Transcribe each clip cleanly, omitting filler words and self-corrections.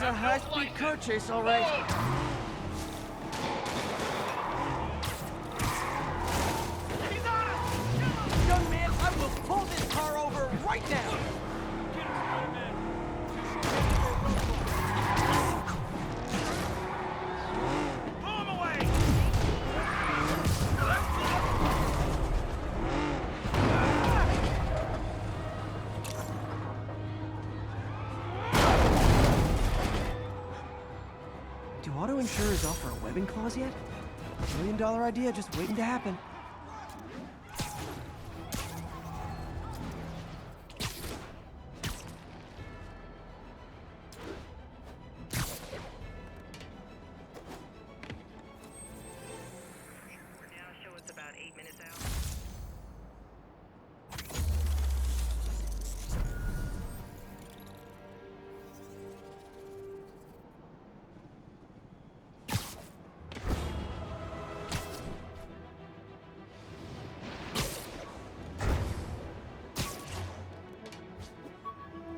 a high-speed car chase, all right. He's on us! Young man, I will pull this car over right now! Get him, Spider-Man! Pull him away! Do auto insurers offer a webbing clause yet? $1 million idea just waiting to happen. Now show us about 8 minutes out.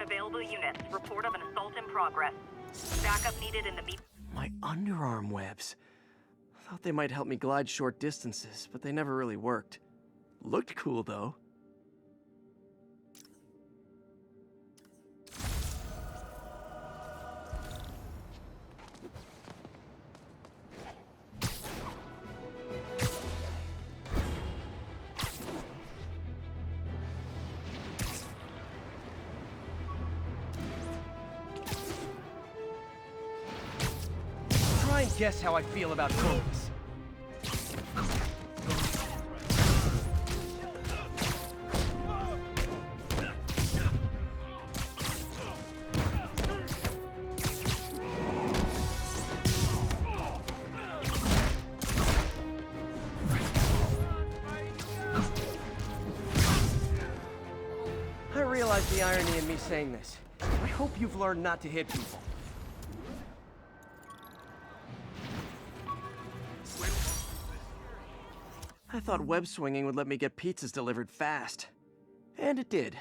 Available units. Report of an assault in progress. Backup needed in the meet. My underarm webs. Thought they might help me glide short distances, but they never really worked. Looked cool, though. Try and guess how I feel about combs. I realize the irony in me saying this. I hope you've learned not to hit people. I thought web swinging would let me get pizzas delivered fast. And it did.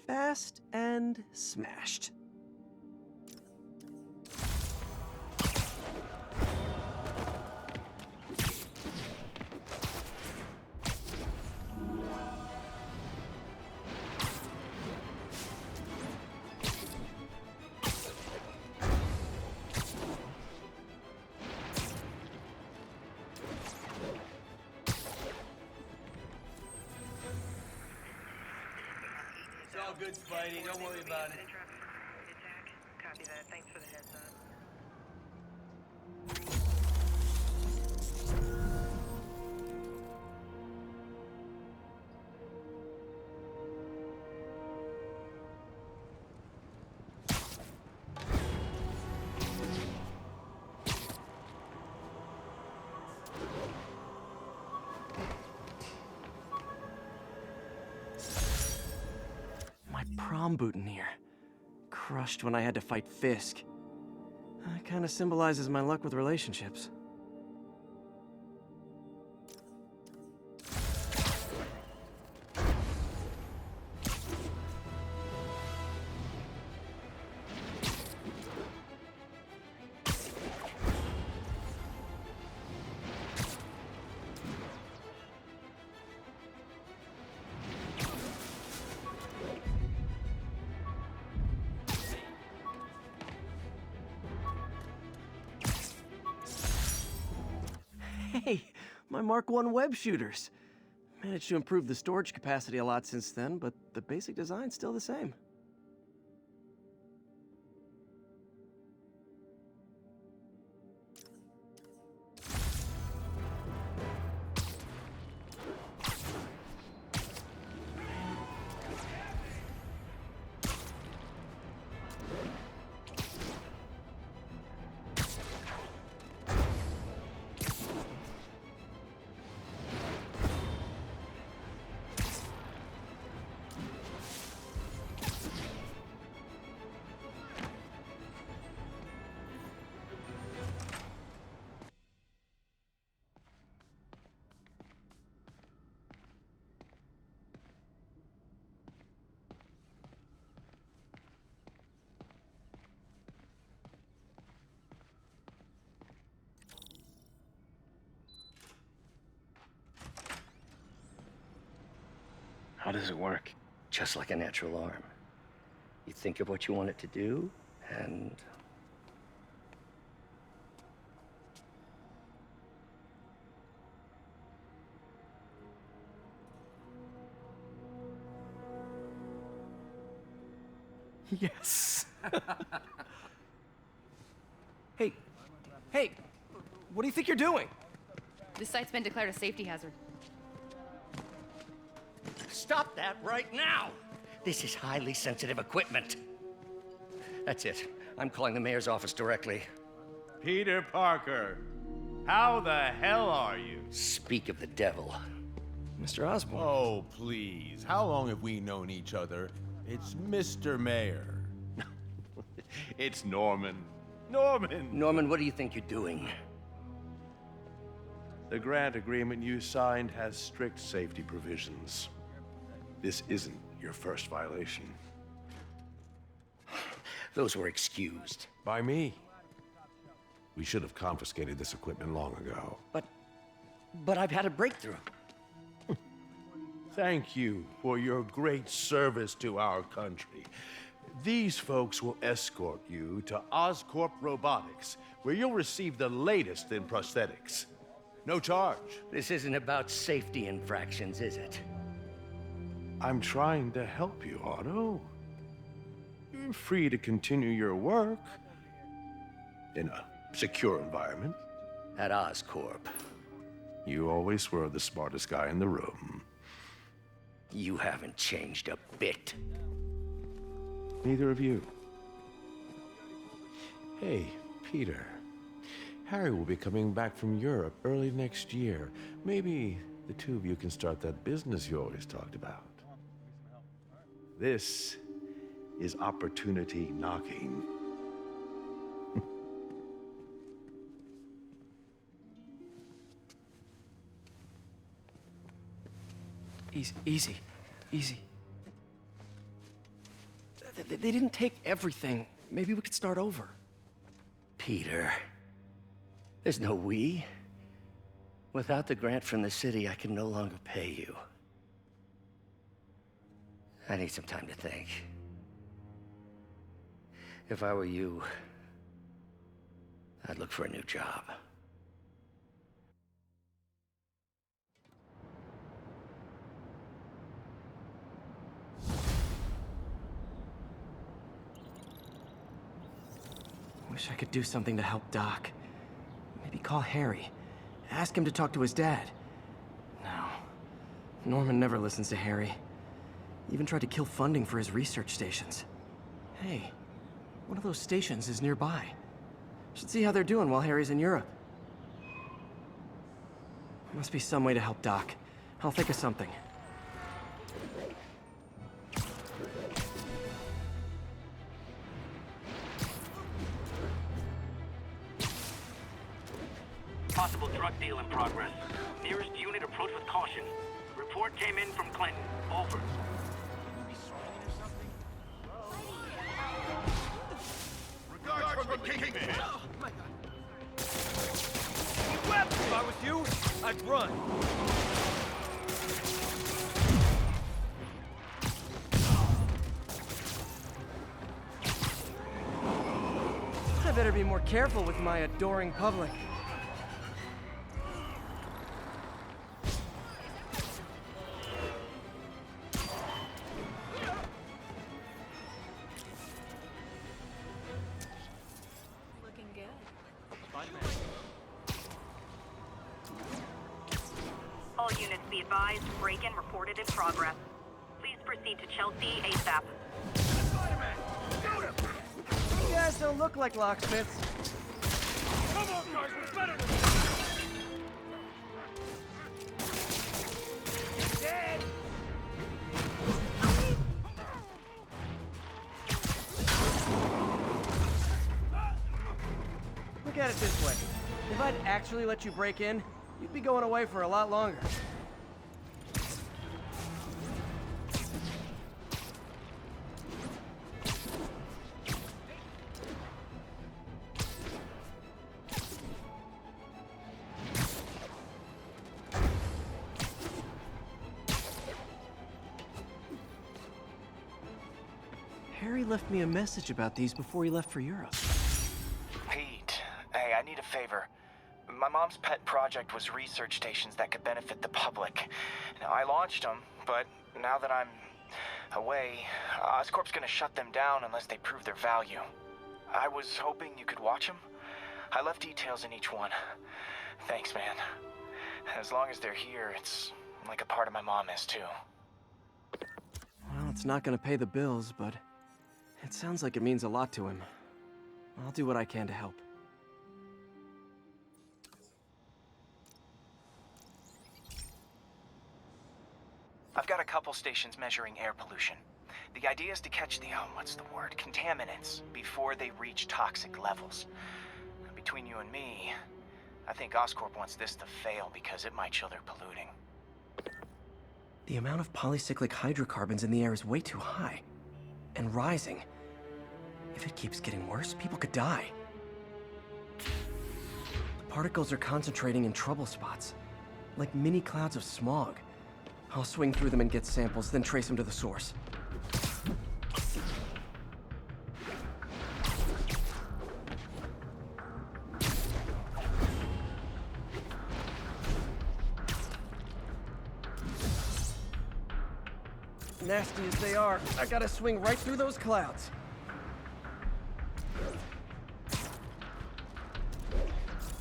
Fast and smashed. It's all good, Spidey. Don't worry about it. Attack. Copy that. Thanks for the heads up. My prom boutonniere. Crushed when I had to fight Fisk. Kind of symbolizes my luck with relationships. Hey, my Mark I web shooters. Managed to improve the storage capacity a lot since then, but the basic design's still the same. How does it work? Just like a natural arm. You think of what you want it to do, and... Yes. Hey, hey, what do you think you're doing? This site's been declared a safety hazard. Stop that right now! This is highly sensitive equipment. That's it. I'm calling the mayor's office directly. Peter Parker, how the hell are you? Speak of the devil. Mr. Osborn. Oh, please. How long have we known each other? It's Mr. Mayor. It's Norman. Norman! Norman, what do you think you're doing? The grant agreement you signed has strict safety provisions. This isn't your first violation. Those were excused. By me. We should have confiscated this equipment long ago. But I've had a breakthrough. Thank you for your great service to our country. These folks will escort you to Oscorp Robotics, where you'll receive the latest in prosthetics. No charge. This isn't about safety infractions, is it? I'm trying to help you, Otto. You're free to continue your work in a secure environment. At Oscorp. You always were the smartest guy in the room. You haven't changed a bit. Neither of you. Hey, Peter. Harry will be coming back from Europe early next year. Maybe the two of you can start that business you always talked about. This is opportunity knocking. Easy. They didn't take everything. Maybe we could start over. Peter. There's no we. Without the grant from the city, I can no longer pay you. I need some time to think. If I were you, I'd look for a new job. Wish I could do something to help Doc. Maybe call Harry. Ask him to talk to his dad. No. Norman never listens to Harry. Even tried to kill funding for his research stations. Hey, one of those stations is nearby. Should see how they're doing while Harry's in Europe. Must be some way to help Doc. I'll think of something. Possible drug deal in progress. Nearest unit approach with caution. Report came in from Clinton. Over. Regards from the Kingpin! Oh my God. If I was you, I'd run. I better be more careful with my adoring public. Looking good. All units be advised, break-in reported in progress. Please proceed to Chelsea ASAP. You guys don't look like locksmiths. Come on, guys, we're better than Dead! Look at it this way. If I'd actually let you break in, you'd be going away for a lot longer. Harry left me a message about these before he left for Europe. Pete, hey, I need a favor. My mom's pet project was research stations that could benefit the public. Now, I launched them, but now that I'm away, Oscorp's gonna shut them down unless they prove their value. I was hoping you could watch them. I left details in each one. Thanks, man. As long as they're here, it's like a part of my mom is, too. Well, it's not gonna pay the bills, but it sounds like it means a lot to him. I'll do what I can to help. I've got a couple stations measuring air pollution. The idea is to catch the, contaminants before they reach toxic levels. Between you and me, I think Oscorp wants this to fail because it might show they're polluting. The amount of polycyclic hydrocarbons in the air is way too high. And rising. If it keeps getting worse, people could die. The particles are concentrating in trouble spots, like mini clouds of smog. I'll swing through them and get samples, then trace them to the source. Nasty as they are, I gotta swing right through those clouds.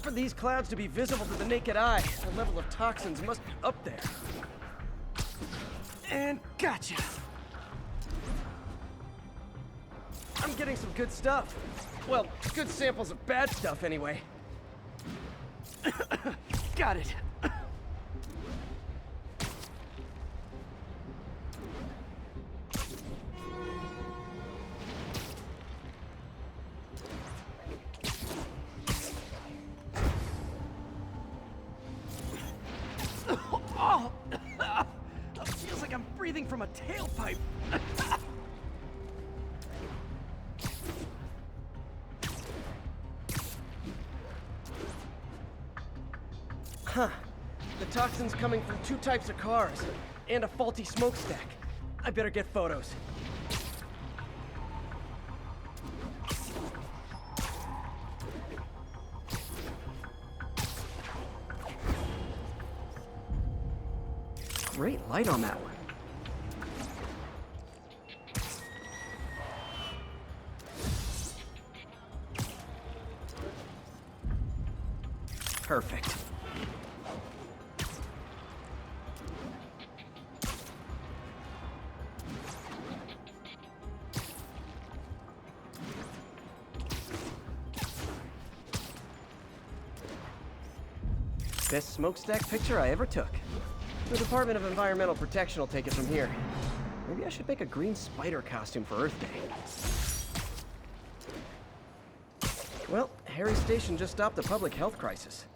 For these clouds to be visible to the naked eye, the level of toxins must be up there. And gotcha! I'm getting some good stuff. Well, good samples of bad stuff anyway. Got it. Oh! Feels like I'm breathing from a tailpipe. Huh. The toxin's coming from two types of cars, and a faulty smokestack. I better get photos. Great light on that one. Perfect. Best smokestack picture I ever took. The Department of Environmental Protection will take it from here. Maybe I should make a green spider costume for Earth Day. Well, Harry's station just stopped a public health crisis.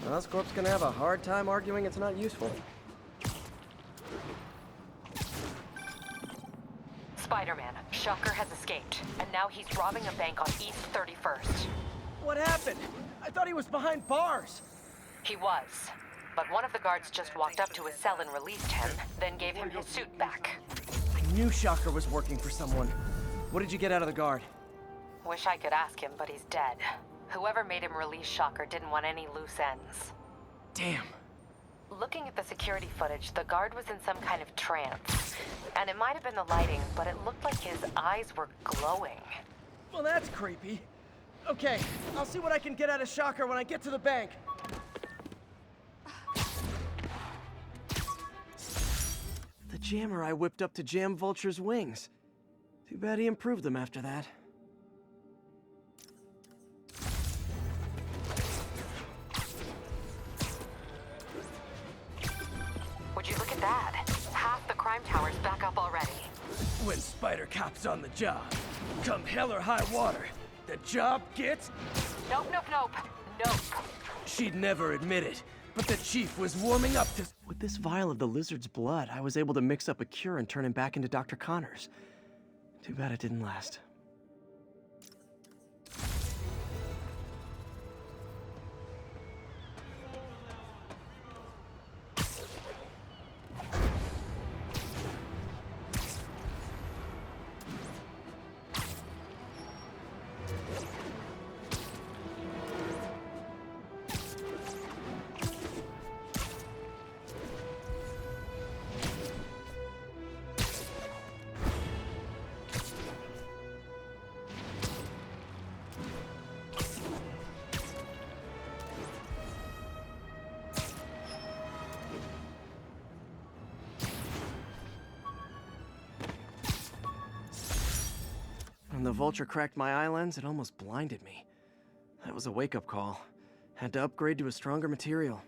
Oscorp's gonna have a hard time arguing it's not useful. Spider-Man, Shocker has escaped, and now he's robbing a bank on East 31st. What happened? I thought he was behind bars. He was, but one of the guards just walked up to his cell and released him, then gave him his suit back. I knew Shocker was working for someone. What did you get out of the guard? Wish I could ask him, but he's dead. Whoever made him release Shocker didn't want any loose ends. Damn. Looking at the security footage, the guard was in some kind of trance. And it might have been the lighting, but it looked like his eyes were glowing. Well, that's creepy. Okay, I'll see what I can get out of Shocker when I get to the bank. The jammer I whipped up to jam Vulture's wings. Too bad he improved them after that. Would you look at that? Half the crime tower's back up already. When Spider Cop's on the job, come hell or high water, the job gets... Nope, nope, nope. Nope. She'd never admit it, but the chief was warming up to... With this vial of the lizard's blood, I was able to mix up a cure and turn him back into Dr. Connors. Too bad it didn't last. vulture cracked my eye lens, it almost blinded me. That was a wake-up call. Had to upgrade to a stronger material.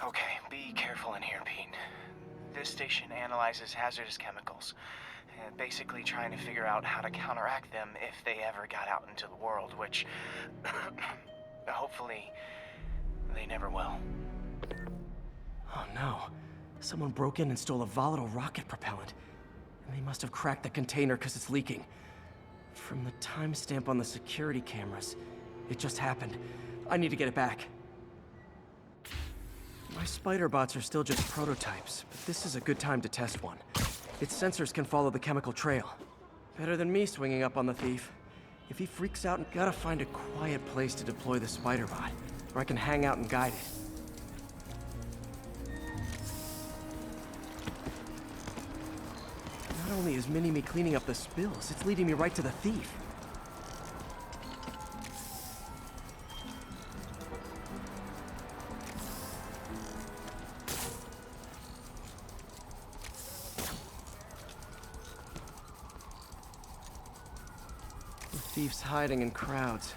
Okay, be careful in here, Pete. This station analyzes hazardous chemicals, basically trying to figure out how to counteract them if they ever got out into the world, which hopefully they never will. Oh no. Someone broke in and stole a volatile rocket propellant. And they must have cracked the container because it's leaking. From the timestamp on the security cameras, it just happened. I need to get it back. My spider bots are still just prototypes, but this is a good time to test one. Its sensors can follow the chemical trail. Better than me swinging up on the thief. If he freaks out, gotta find a quiet place to deploy the spider bot, where I can hang out and guide it. Not only is Mini-Me cleaning up the spills, it's leading me right to the thief. The thief's hiding in crowds.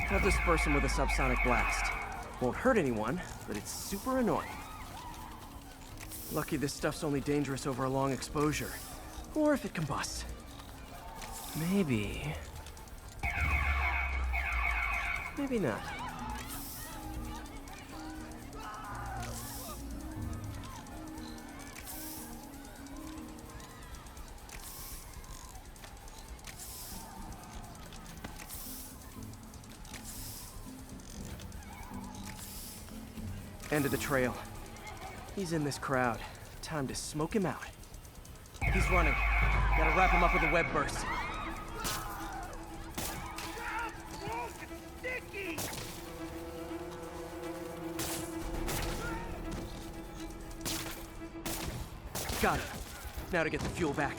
I'll disperse him with a subsonic blast. Won't hurt anyone, but it's super annoying. Lucky this stuff's only dangerous over a long exposure. Or if it combusts. Maybe... maybe not. End of the trail. He's in this crowd. Time to smoke him out. He's running. Gotta wrap him up with a web burst. Got it. Now to get the fuel back.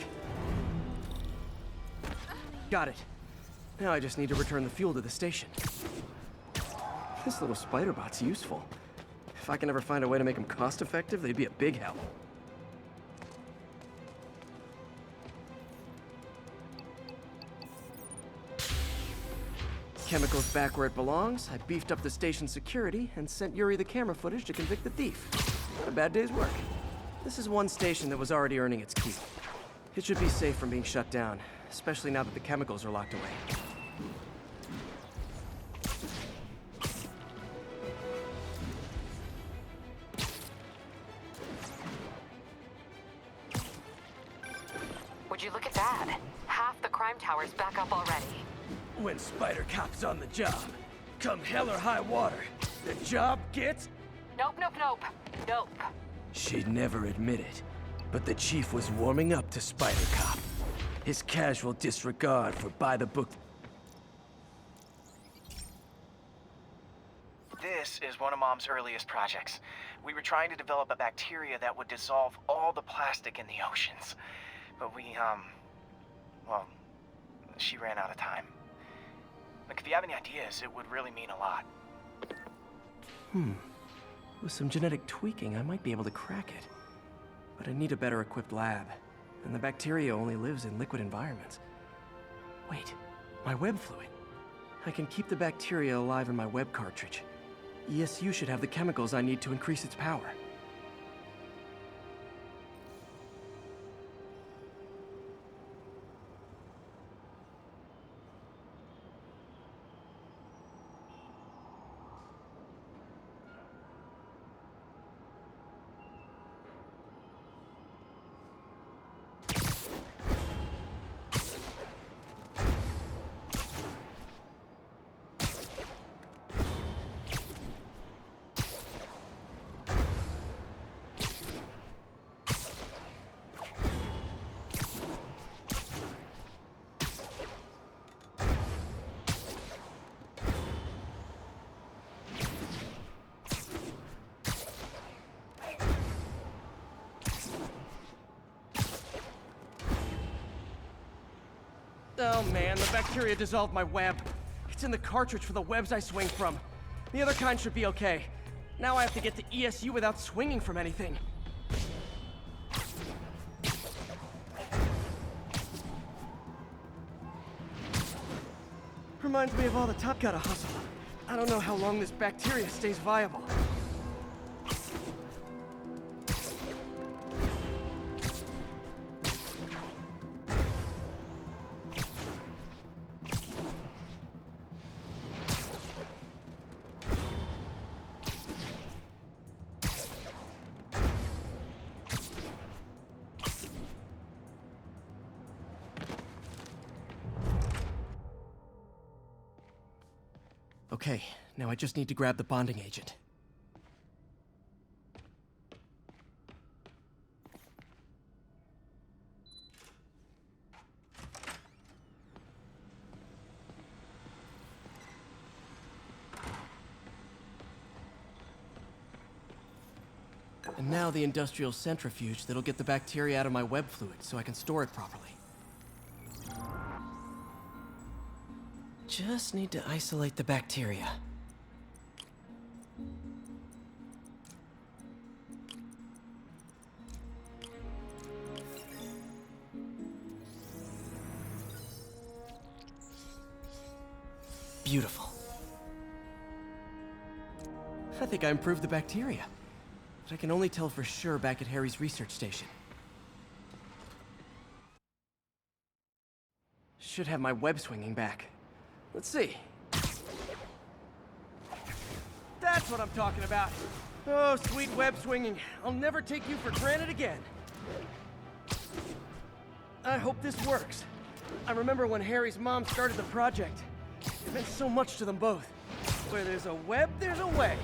Got it. Now I just need to return the fuel to the station. This little spider bot's useful. If I can ever find a way to make them cost-effective, they'd be a big help. Chemicals back where it belongs. I beefed up the station security and sent Yuri the camera footage to convict the thief. Not a bad day's work. This is one station that was already earning its keep. It should be safe from being shut down, especially now that the chemicals are locked away. Would you look at that? Half the crime tower's back up already. When Spider Cop's on the job, come hell or high water, the job gets... Nope, nope, nope. Nope. She'd never admit it, but the chief was warming up to Spider Cop. His casual disregard for by-the-book... This is one of Mom's earliest projects. We were trying to develop a bacteria that would dissolve all the plastic in the oceans. But well, she ran out of time. Look, if you have any ideas, it would really mean a lot. With some genetic tweaking, I might be able to crack it. But I need a better equipped lab, and the bacteria only lives in liquid environments. Wait, my web fluid. I can keep the bacteria alive in my web cartridge. ESU should have the chemicals I need to increase its power. Oh man, the bacteria dissolved my web. It's in the cartridge for the webs I swing from. The other kind should be okay. Now I have to get to ESU without swinging from anything. Reminds me of all the top gotta hustle. I don't know how long this bacteria stays viable. Okay, now I just need to grab the bonding agent. And now the industrial centrifuge that'll get the bacteria out of my web fluid so I can store it properly. Just need to isolate the bacteria. Beautiful. I think I improved the bacteria. But I can only tell for sure back at Harry's research station. Should have my web swinging back. Let's see. That's what I'm talking about. Oh, sweet web swinging. I'll never take you for granted again. I hope this works. I remember when Harry's mom started the project. It meant so much to them both. Where there's a web, there's a way.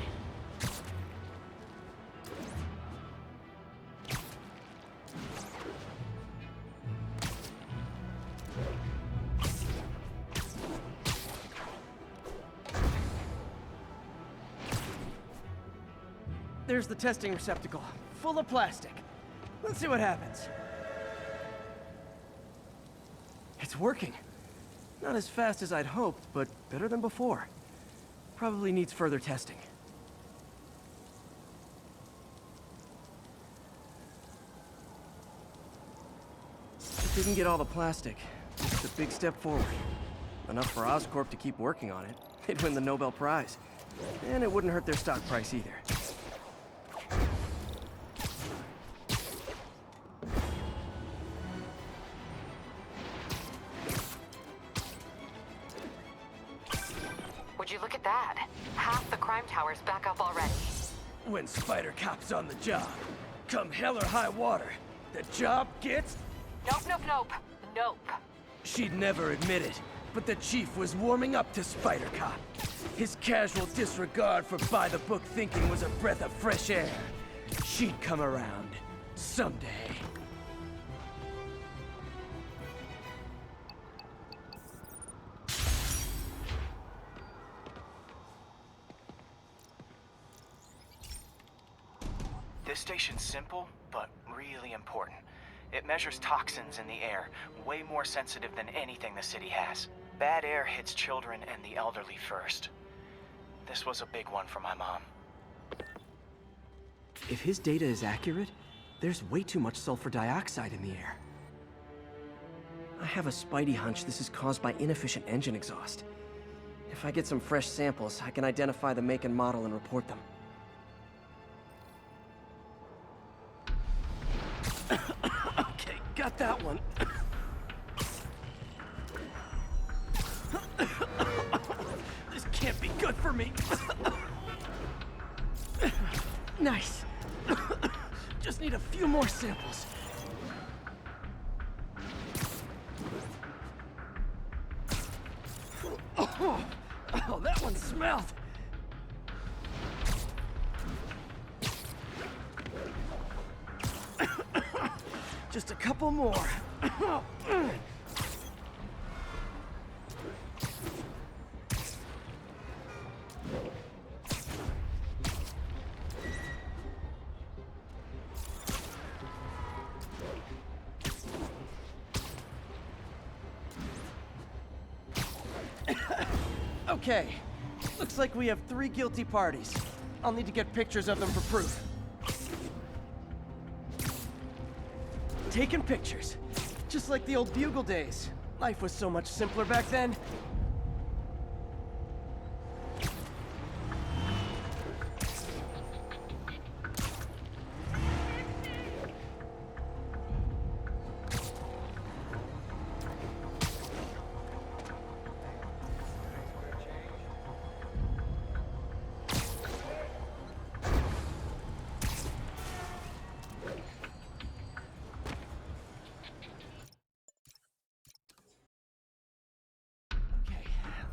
There's the testing receptacle, full of plastic. Let's see what happens. It's working. Not as fast as I'd hoped, but better than before. Probably needs further testing. It didn't get all the plastic. It's a big step forward. Enough for Oscorp to keep working on it. They'd win the Nobel Prize. And it wouldn't hurt their stock price either. Would you look at that? Half the crime tower's back up already. When Spider Cop's on the job, come hell or high water, the job gets... Nope, nope, nope. Nope. She'd never admit it, but the chief was warming up to Spider Cop. His casual disregard for by-the-book thinking was a breath of fresh air. She'd come around someday. This station's simple, but really important. It measures toxins in the air, way more sensitive than anything the city has. Bad air hits children and the elderly first. This was a big one for my mom. If his data is accurate, there's way too much sulfur dioxide in the air. I have a spidey hunch this is caused by inefficient engine exhaust. If I get some fresh samples, I can identify the make and model and report them. Okay, got that one. This can't be good for me. Nice. Just need a few more samples. Oh, that one smelled. Just a couple more. Okay. Looks like we have 3 guilty parties. I'll need to get pictures of them for proof. Taking pictures. Just like the old Bugle days. Life was so much simpler back then.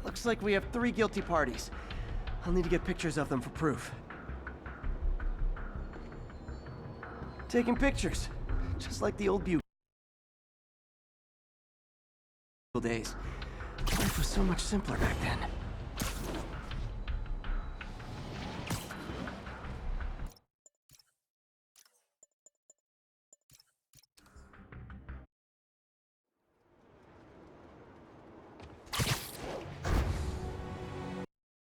Looks like we have 3 guilty parties. I'll need to get pictures of them for proof. Taking pictures. Just like the old Bugle days. Life was so much simpler back then.